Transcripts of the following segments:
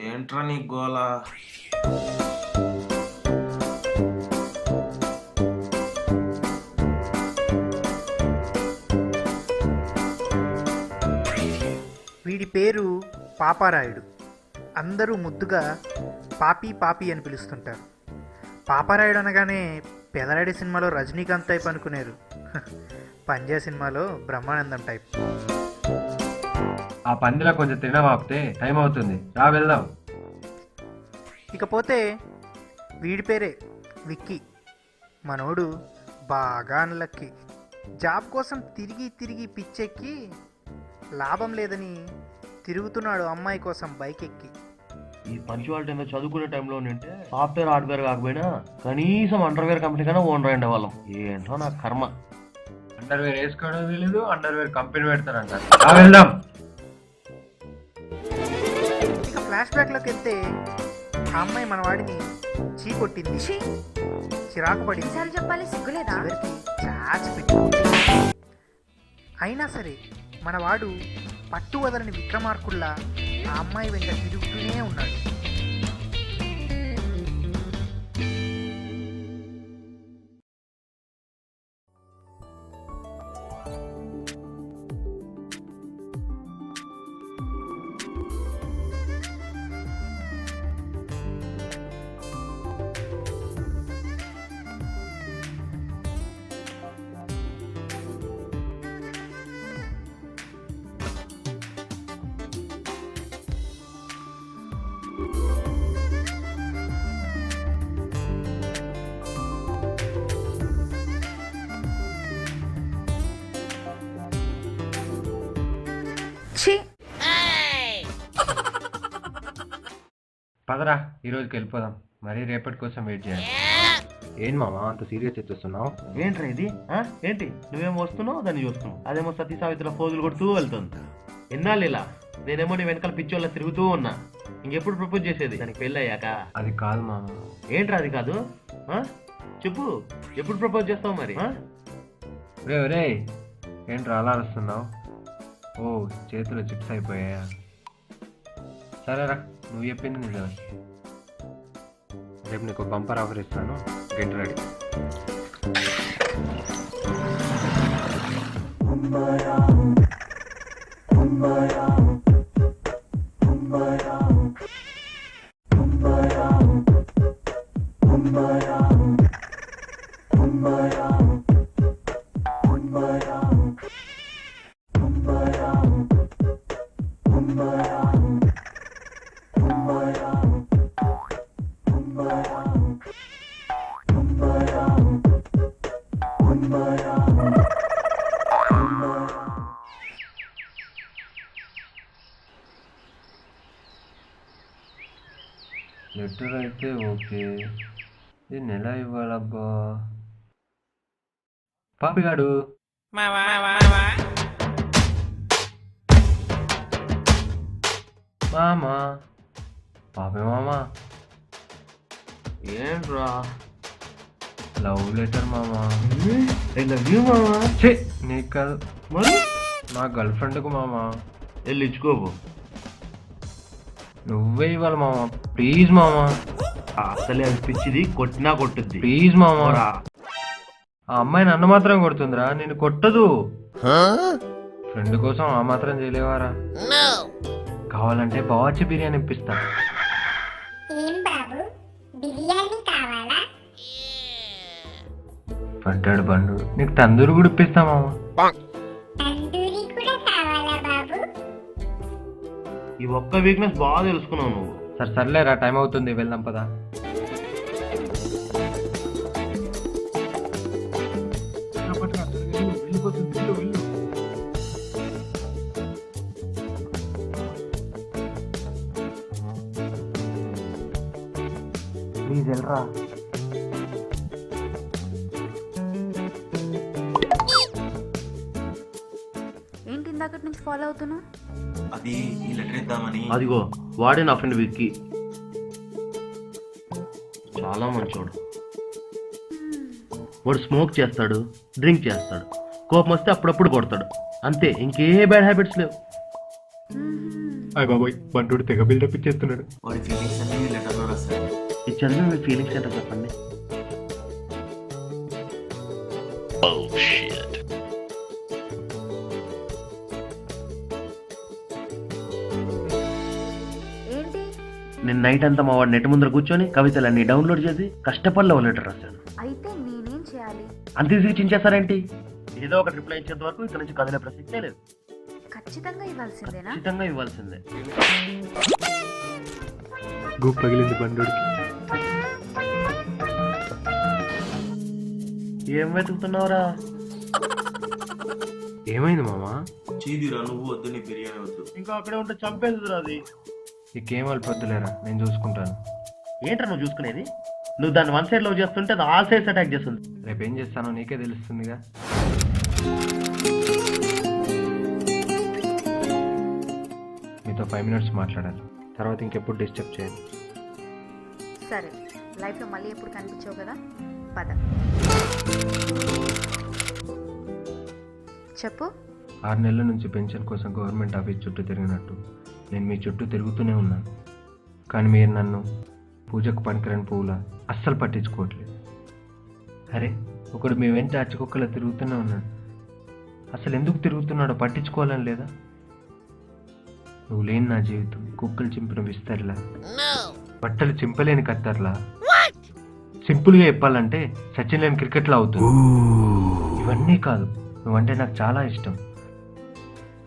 ఏంట్రా నీ గోల? వీడి పేరు పాపారాయుడు. అందరూ ముద్దుగా పాపి పాపి అని పిలుస్తుంటారు. పాపారాయుడు అనగానే పెదరాయుడు సినిమాలో రజనీకాంత్ టైప్ అనుకునేరు. పంజా సినిమాలో బ్రహ్మానందం టైప్. ఆ పందిలా కొంచెం తినవాపితే టైం అవుతుంది, రా వెళ్దాం. ఇకపోతే వీడి పేరే విక్కీ. మనోడు బాగా అన్లక్కీ. జాబ్ కోసం తిరిగి తిరిగి పిచ్చెక్కి లాభం లేదని తిరుగుతున్నాడు అమ్మాయి కోసం బైక్ ఎక్కి. ఈ పంచువాలిటీ ఎంత చదువుకునే టైంలో ఉంటే సాఫ్ట్వేర్ హార్డ్వేర్ కాకపోయినా కనీసం అండర్వేర్ కంపెనీ కన్నా ఓనర్ అయ్యే వాళ్ళం. ఏంటో నా కర్మ. అండర్వేర్ వేసుకోవడం తెలీదు, అండర్వేర్ కంపెనీ పెడతారంట. రా వెళ్దాం. ఇక ఫ్లాష్ బ్యాక్లోకి వెళ్తే ఆ అమ్మాయి మన వాడిని చీ కొట్టింది, చిరాకు పడింది, చెప్పాలి సిగ్గులేదా, చివరికి చాచి పెట్టుకుంది. అయినా సరే మన వాడు పట్టు వదలని విక్రమార్కుల్లా ఆ అమ్మాయి వెంట తిరుగుతూనే ఉన్నాడు. పదరా, ఈరోజుకి వెళ్ళిపోదాం. మరీ రేపటి కోసం వెయిట్ చేయాలి. ఏం మామా అంత సీరియస్ ఎత్తుస్తున్నావు? ఏంట్రా ఇది? ఏంటి నువ్వేమో వస్తున్నావు, దాన్ని చూస్తున్నావు. అదేమో సతీ సావిత్రిలో ఫోజులు కొడుతూ వెళ్తుంది. ఎన్నాళ్ళు ఇలా? నేనేమో నీ వెనకాల పిచ్చోళ్ళ తిరుగుతూ ఉన్నా. ఇంకెప్పుడు ప్రపోజ్ చేసేది? దానికి పెళ్ళి అయ్యాక? అది కాదు మామ. ఏంట్రా అది కాదు? చెప్పు, ఎప్పుడు ప్రపోజ్ చేస్తావు మరి? రే రే, ఏంట్రా అలా అరుస్తున్నావు? ఓ, చేతులు చిప్స్ అయిపోయాయా? సరేరా, నువ్వు చెప్పింది నిజమే. రేపు నీకు బంపర్ ఆఫర్ ఇస్తాను, గెట్ రెడీ. లెటర్ అయితే ఓకే, దీన్ని ఎలా ఇవ్వాలబ్బా? పాపిగాడు మామా, పాపి మామా. ఏంట్రా? లవ్ లెటర్ మామా. ఐ లవ్ యూ మామా. నీకు కాదు, మరి నా గర్ల్ ఫ్రెండ్కు మామా. వెళ్ళి ఇచ్చుకోబో. నువ్వే ఇవ్వాలి మామా, ప్లీజ్ మామా. అసలే అది పిచ్చిది, కొట్టినా కొట్టుద్ది. ప్లీజ్ మామా. ఆ అమ్మాయి నన్ను మాత్రం కొడుతుందిరా, నేను కొట్టదు. ఫ్రెండ్ కోసం ఆ మాత్రం చేయలేవారా? కావాలంటే బావచ్చి బిర్యానీ ఇప్పిస్తా. పడ్డాడు బండు, నీకు తందూరి కూడా ఇప్పిస్తా మామా. ఈ ఒక్క వీక్నెస్ బాగా తెలుసుకున్నావు నువ్వు. సర్లేరా, టైం అవుతుంది, వెళ్దాం పదా. ప్లీజ్ వెళ్ళరా. ఏంటి ఇందాకటి నుంచి ఫాలో అవుతున్నా? అది ఈ లెటర్ ఇద్దామని. అదిగో వాడే నా ఫ్రెండ్ విక్కీ. చాలా మంచోడు. వాడు స్మోక్ చేస్తాడు, డ్రింక్ చేస్తాడు, కోపం వస్తే అప్పుడప్పుడు కొడతాడు, అంతే. ఇంకే బ్యాడ్ హ్యాబిట్స్ లేవు. అయ్య బాబోయ్ బంటుడు తెగ బిల్డప్ ఇచ్చేస్తున్నాడు. వాడి ఫీలింగ్స్ అన్ని లెటర్లో రాస్తాడు. ఈ చదివి మీ ఫీలింగ్స్ ఏంటో చెప్పండి. ఏంటి? నేను నైట్ అంతా మా వాడు నెట్ ముందర కూర్చొని కవితలన్నీ డౌన్లోడ్ చేసి కష్టపడి లవ్ లెటర్ రాశాను. అయితే నేనేం చేయాలి? అంత ఈజీగా చించేస్తారేంటి? ఏదో ఒక రిప్లై ఇచ్చేంత వరకు ఇక్కడ నుంచి కదిలే ప్రసక్తే లేదు. ఖచ్చితంగా ఇవ్వాల్సిందేనా? ఖచ్చితంగా ఇవ్వాల్సిందే. గూప్ పగిలింది బంటుడికి. ఏం వెతుకుతున్నావురా? ఏమైంది మామా? చీదిరా నువ్వు వద్దు, నీ బిర్యానీ వద్దు. ఇంకా అక్కడే ఉంటే చంపేదురా అది. నీకేం అల్పొద్దులేరా, నేను చూసుకుంటాను. ఏంట్రా నువ్వు చూసుకునేది? నువ్వు దాన్ని వన్ సైడ్ లవ్ చేస్తుంటే అది ఆల్ సైడ్స్ అటాక్ చేస్తుంది. రేపేం చేస్తానో నీకే తెలుస్తుందిగా. మీతో 5 minutes మాట్లాడాలి, తర్వాత ఇంకెప్పుడు డిస్టర్బ్ చేయాలి. సరే, లైఫ్లో మళ్ళీ ఎప్పుడు కనిపించావు కదా, పద. చెప్పు. 6 నెలల నుంచి పెన్షన్ కోసం గవర్నమెంట్ ఆఫీస్ చుట్టూ తిరిగినట్టు నేను మీ చుట్టూ తిరుగుతూనే ఉన్నాను. కానీ మీరు నన్ను పూజకు పనికిరని పువ్వులా అస్సలు పట్టించుకోవట్లేదు. అరే, ఒకడు మీ వెంట అచ్చుకుక్కలా తిరుగుతూనే ఉన్నాడు. అసలు ఎందుకు తిరుగుతున్నాడో పట్టించుకోవాలని లేదా? నువ్వు లేని నా జీవితం కుక్కలు చింపిన విస్తరిలా, బట్టలు చింపలేని కత్తర్లా, సింపుల్గా చెప్పాలంటే సచిన్ లేని క్రికెట్లా అవుతుంది. ఇవన్నీ కాదు, నువ్వంటే నాకు చాలా ఇష్టం.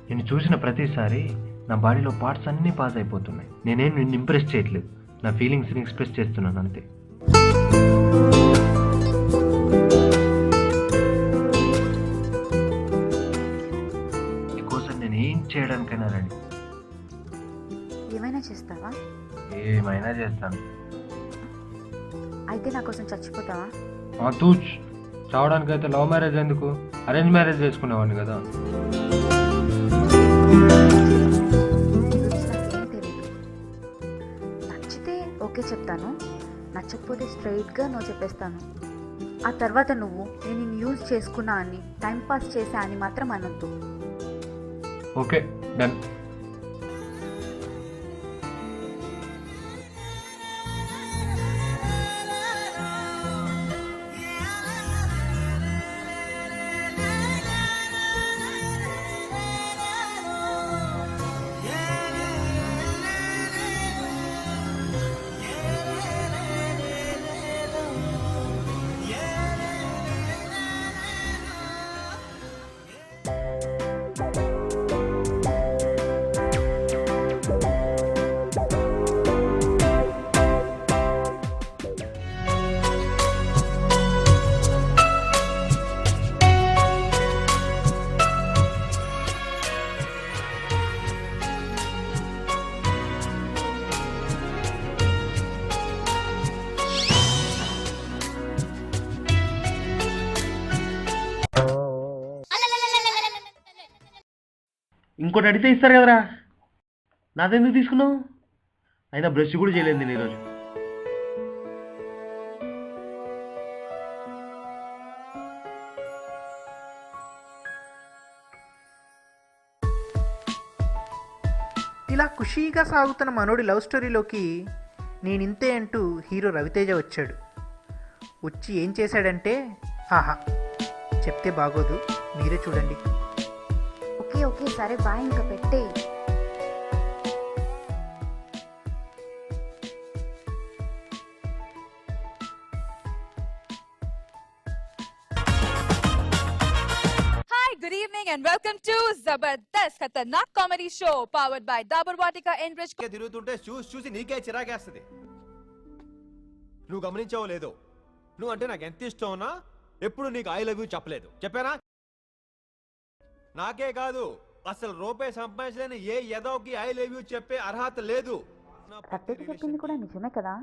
నేను చూసిన ప్రతిసారి నా బాడీలో పార్ట్స్ అన్నీ పాస్ అయిపోతున్నాయి. నేనేం నిన్ను ఇంప్రెస్ చేయట్లేదు, నా ఫీలింగ్స్ని ఎక్స్ప్రెస్ చేస్తున్నాను అంతే. నీకోసం నేను ఏం చేయడానికైనా రెడీ. ఏమైనా చేస్తావా? ఏమైనా చేస్తాను. అయితే నా కోసం చచ్చిపోతావా? తూచ్, చావడానికైతే లవ్ మ్యారేజ్ ఎందుకు, అరేంజ్ మ్యారేజ్ చేసుకునేవాడిని కదా. నాకేం తెలియదు. నచ్చితే ఓకే చెప్తాను, నచ్చకపోతే స్ట్రైట్గా నో చెప్పేస్తాను. ఆ తర్వాత నువ్వు నేను నిన్ను యూజ్ చేసుకున్నా అని, టైంపాస్ చేశా అని మాత్రం అనొద్దు. Okay, done. ఇంకోటి అడిగితే ఇస్తారు కదరా, నాదెందుకు తీసుకున్నావు? అయినా బ్రష్ కూడా చేయలేదు నేను ఈరోజు. ఇలా ఖుషీగా సాగుతున్న మనోడి లవ్ స్టోరీలోకి నేనింతే అంటూ హీరో రవితేజ వచ్చాడు. వచ్చి ఏం చేశాడంటే, ఆహా, చెప్తే బాగోదు, మీరే చూడండి. ఓకే ఓకే సరే బాయ్, ఇంకా పెట్టే. Good evening and welcome to Zabardast Khatarnak Comedy Show powered by Dabur Vatika Enriched. తిరుగుతుంటే చూసి నీకే చిరాకేస్తుంది. నువ్వు గమనించావో లేదో, నువ్వు అంటే నాకు ఎంత ఇష్టం ఉన్నా ఎప్పుడు నీకు ఐ లవ్ యూ చెప్పలేదు. చెప్పానా? నాకే కాదు, అసలు రూపాయి సంపాదించలేని ఏ ఎదోకి ఐ లవ్ యూ చెప్పే అర్హత లేదు. రవితేజ చెప్పింది కూడా నిజమే కదా.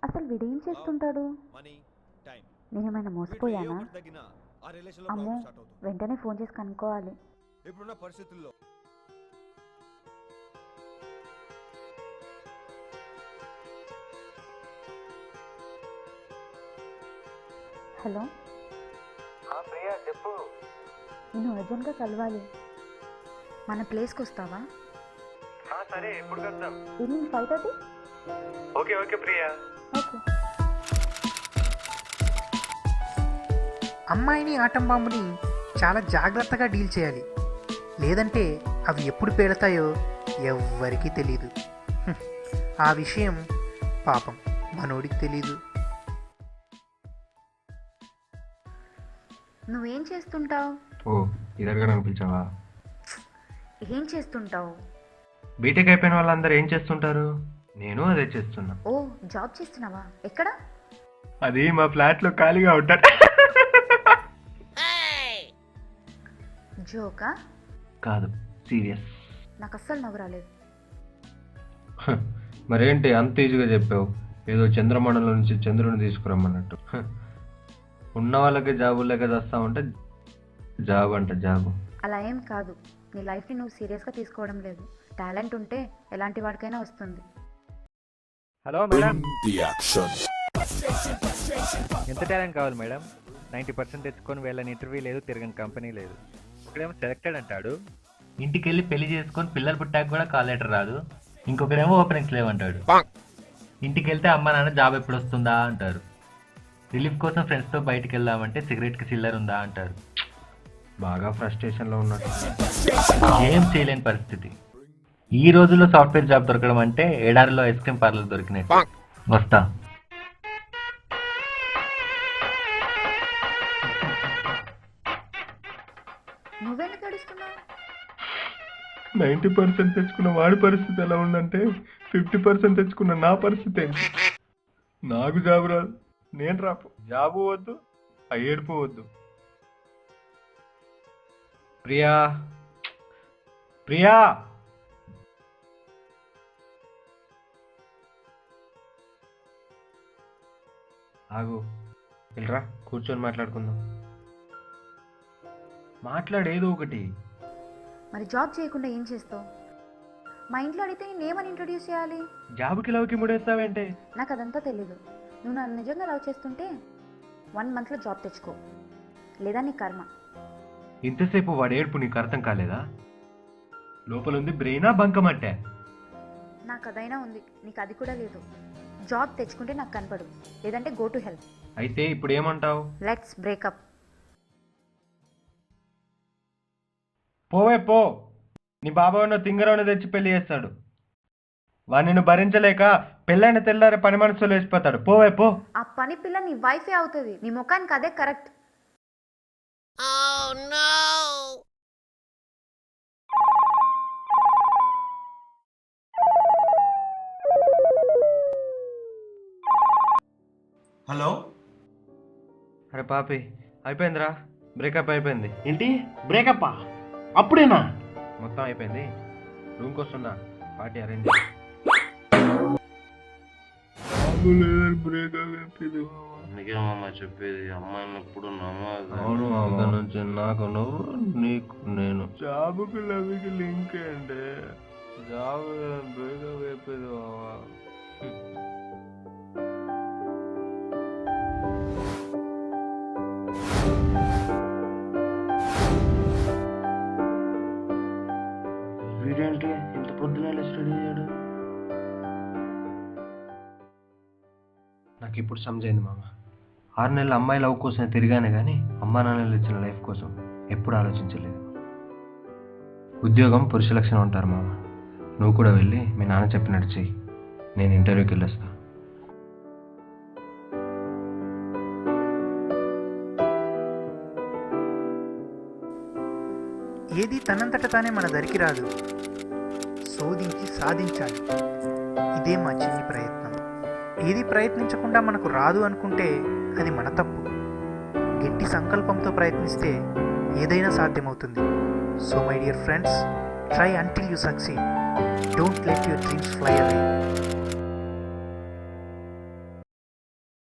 అసలు వీడేం చేస్తుంటాడు? నేనేమైనా మోసపోయానా? అమ్మో, వెంటనే ఫోన్ చేసి కనుక్కోవాలి. ఇప్పుడున్న పరిస్థితుల్లో హలో ప్రియా, చెప్పు. నేను అర్జెంట్గా కలవాలి. మన ప్లేస్కి వస్తావా? సరే ఎప్పుడు కలుద్దాం? Evening 5:30. Okay okay Priya. Okay. అమ్మాయిని ఆటం బాంబుని చాలా జాగ్రత్తగా డీల్ చేయాలి, లేదంటే అవి ఎప్పుడు పేలుతాయో ఎవ్వరికీ తెలీదు. ఆ విషయం పాపం మనోడికి తెలీదు. నువ్వేం చేస్తుంటావు? ఓ ఇదరగా పిలిచావా? ఏం చేస్తుంటావు? బీటెక్ అయిపోయిన వాళ్ళందరూ ఏం చేస్తుంటారు? నేను అదే చేస్తున్నా. ఓ జాబ్ చేస్తున్నావా? ఎక్కడ? అది మా ఫ్లాట్లో ఖాళీగా ఉంటాడు. జోకా? కాదు సీరియస్. నాకు అస్సలు నవ్వు రాలేదు. మరేంటి అంత ఈజీగా చెప్పావు? ఏదో చంద్రమండలం నుంచి చంద్రుని తీసుకురమ్మన్నట్టు. ఉన్న వాళ్ళకి జాబు లేక చేస్తా ఉంటే జాబ్ అంట జాబు. అలా ఏం కాదు. నీ లైఫ్ని నువ్వు సీరియస్గా తీసుకోవడం లేదు. టాలెంట్ ఉంటే ఎలాంటి వాడికైనా వస్తుంది. హలో మేడం, ఎంత టాలెంట్ కావాలి మేడం? 90% తెచ్చుకొని వెళ్ళని ఇంటర్వ్యూ లేదు, తిరగని కంపెనీ లేదు. ఒకడేమో సెలెక్టెడ్ అంటాడు, ఇంటికి వెళ్ళి పెళ్లి చేసుకొని పిల్లలు పుట్టాక కూడా కాల్ లెటర్ రాదు. ఇంకొకరేమో ఓపెనింగ్స్ లేవంటాడు. ఇంటికి వెళ్తే అమ్మ నాన్న జాబ్ ఎప్పుడు వస్తుందా అంటారు. రిలీఫ్ కోసం ఫ్రెండ్స్తో బయటికి వెళ్దామంటే సిగరెట్కి చిల్లర ఉందా అంటారు. బాగా ఫ్రస్ట్రేషన్లో ఉన్నట్టు. ఏం చేయలేని పరిస్థితి. ఈ రోజుల్లో సాఫ్ట్వేర్ జాబ్ దొరకడం అంటే ఎడారిలో ఐస్ క్రీమ్ పార్లర్ దొరికినట్టు. వస్తా. నువ్వెందుకు ఏడుస్తున్నావు? 90% తెచ్చుకున్న వాడి పరిస్థితి ఎలా ఉందంటే 50% తెచ్చుకున్న నా పరిస్థితి ఏంటి? నాకు జాబు రాదు, నేను రాపు. జాబు వద్దు, ఆ ఏడుపు వద్దు. ప్రియా ప్రియా ఆగు, వెళ్ళరా కూర్చొని మాట్లాడుకుందాం. మాట్లాడేదో ఒకటి. మరి జాబ్ చేయకుండా ఏం చేస్తావు? మా ఇంట్లో అడిగితే నేను ఏమని ఇంట్రొడ్యూస్ చేయాలి? జాబుకి లవ్కి ముడేస్తావేంటే? నాకు అదంతా తెలీదు. నువ్వు నన్ను నిజంగా లవ్ చేస్తుంటే 1 మంత్లో జాబ్ తెచ్చుకో, లేదా నీ కర్మ. ఇంతసేపు వాడి ఏడుపు నీకు అర్థం కాలేదా? లోపల ఉంది బ్రెయినా బంకమంటే? నాకు అదైనా ఉంది, నీకు అది కూడా లేదు. జాబ్ తెచ్చుకుంటే నాకు కనపడు, లేదంటే గో టు హెల్ప్. అయితే ఇప్పుడు ఏమంటావు? Let's breakup. పోవే పో. నీ బాబాయ్ తింగరవని తెచ్చి పెళ్లి చేస్తాడు. వాడు నిన్ను భరించలేక పెళ్ళైన తెల్లారే పని మనసులో వేసిపోతాడు. పోవే పో. ఆ పని పిల్ల నీ వైఫే అవుతుంది. నీ ముఖానికి అదే కరెక్ట్. హలో, అరే పాపి, అయిపోయిందిరా, బ్రేకప్ అయిపోయింది. ఏంటి బ్రేకప్పా? అప్పుడేనా? మొత్తం అయిపోయింది. రూమ్కి వస్తున్నా, పార్టీ అరేంజ్. అందుకేమమ్మా చెప్పేది, అమ్మాయిని ఎప్పుడు నమ్మదు. అవును, ఇక్కడ నుంచి నాకు నువ్వు, నీకు నేను. జాబుకి లవ్కి లింక్ ఏంటి? జాబ్ బ్రేకప్ అయిపోయింది బాబా. వీడేంటి ఇంత పొద్దున స్టడీ అయ్యాడు? నాకు ఇప్పుడు సమజైంది మామ. 6 నెలల అమ్మాయి లవ్ కోసం తిరిగానే కానీ అమ్మా నాన్నలు ఇచ్చిన లైఫ్ కోసం ఎప్పుడు ఆలోచించలేదు. ఉద్యోగం పురుష లక్షణం ఉంటారు మామ. నువ్వు కూడా వెళ్ళి మీ నాన్న చెప్పినట్టు చెయ్యి. నేను ఇంటర్వ్యూకి వెళ్ళొస్తా. ఏది తనంతట తానే మన దరికి రాదు, శోధించి సాధించాలి. ఇదే మా చిన్ని ప్రయత్నం. ఏది ప్రయత్నించకుండా మనకు రాదు అనుకుంటే అది మన తప్పు. గట్టి సంకల్పంతో ప్రయత్నిస్తే ఏదైనా సాధ్యమవుతుంది. So my dear friends, try until you succeed. Don't let your dreams fly away.